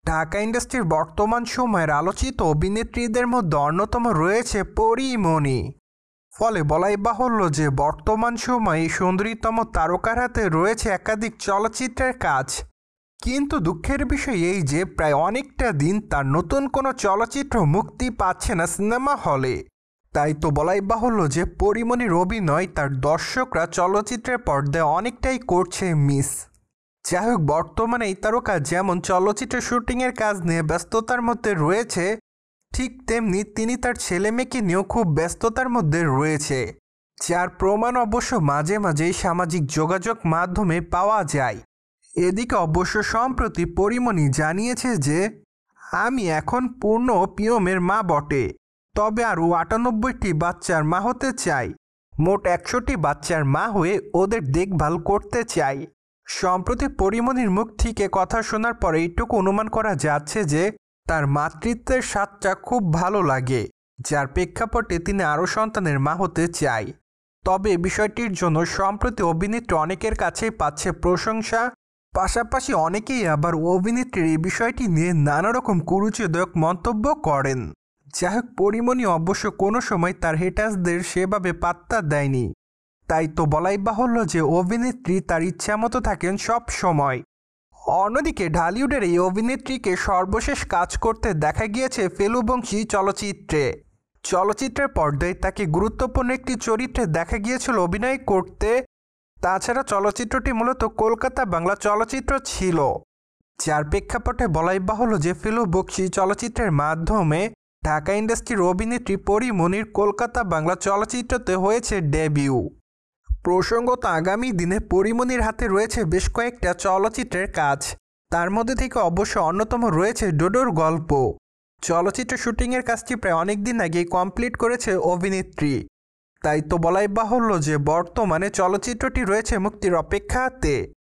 ঢাকা ইন্ডাস্ট্রির বর্তমান সময়ের আলোচিত অভিনেত্রীদের মধ্যে অন্যতম রয়েছে পরীমণি। ফলে বলাই বাহুল্য যে বর্তমান সময়ে এই সুন্দরীতম তারকার হাতে রয়েছে একাধিক চলচ্চিত্রের কাজ। কিন্তু দুঃখের বিষয় এই যে প্রায় অনেকটা দিন তার নতুন কোনো চলচ্চিত্র মুক্তি পাচ্ছে না সিনেমা হলে। তাই তো বলাই বাহুল্য যে পরীমণির অভিনয় তার দর্শকরা চলচ্চিত্রের পর্দায় অনেকটাই করছে মিস। যাই হোক, বর্তমানে এই তারকা যেমন চলচ্চিত্র শুটিংয়ের কাজ নিয়ে ব্যস্ততার মধ্যে রয়েছে, ঠিক তেমনি তিনি তার ছেলে মেয়েকে নিয়েও খুব ব্যস্ততার মধ্যে রয়েছে, যার প্রমাণ অবশ্য মাঝে মাঝেই সামাজিক যোগাযোগ মাধ্যমে পাওয়া যায়। এদিকে অবশ্য সম্প্রতি পরীমণি জানিয়েছে যে আমি এখন পূর্ণ পিয়মের মা বটে, তবে আরও ৯৮টি বাচ্চার মা হতে চাই। মোট ১০০টি বাচ্চার মা হয়ে ওদের দেখভাল করতে চাই। সম্প্রতি পরীমণির মুখ থেকে কথা শোনার পরে এইটুকু অনুমান করা যাচ্ছে যে তার মাতৃত্বের স্বাদটা খুব ভালো লাগে, যার প্রেক্ষাপটে তিনি আরও সন্তানের মা হতে চায়। তবে বিষয়টির জন্য সম্প্রতি অভিনেত্রী অনেকের কাছেই পাচ্ছে প্রশংসা, পাশাপাশি অনেকেই আবার অভিনেত্রীর এই বিষয়টি নিয়ে নানা রকম কুরুচিদায়ক মন্তব্য করেন। যাই হোক, পরীমণি অবশ্য কোনো সময় তার হেটার্সদের সেভাবে পাত্তা দেয়নি। তাই তো বলাই বাহুল্য যে অভিনেত্রী তার ইচ্ছা মতো থাকেন সব সময়। অন্যদিকে ঢালিউডের এই অভিনেত্রীকে সর্বশেষ কাজ করতে দেখা গিয়েছে ফেলুবংশী চলচ্চিত্রে। চলচ্চিত্রের পর্দায় তাকে গুরুত্বপূর্ণ একটি চরিত্রে দেখা গিয়েছিল অভিনয় করতে। তাছাড়া চলচ্চিত্রটি মূলত কলকাতা বাংলা চলচ্চিত্র ছিল, যার প্রেক্ষাপটে বলাই বাহুল্য যে ফেলুবংশী চলচ্চিত্রের মাধ্যমে ঢাকা ইন্ডাস্ট্রির অভিনেত্রী পরীমণির কলকাতা বাংলা চলচ্চিত্রতে হয়েছে ডেবিউ। প্রসঙ্গত আগামী দিনে পরীমণির হাতে রয়েছে বেশ কয়েকটা চলচ্চিত্রের কাজ। তার মধ্যে থেকে অবশ্য অন্যতম রয়েছে ডোডোর গল্প। চলচ্চিত্র শুটিংয়ের কাজটি প্রায় অনেক দিন আগেই কমপ্লিট করেছে অভিনেত্রী। তাই তো বলাই বাহুল্য যে বর্তমানে চলচ্চিত্রটি রয়েছে মুক্তির অপেক্ষাতে।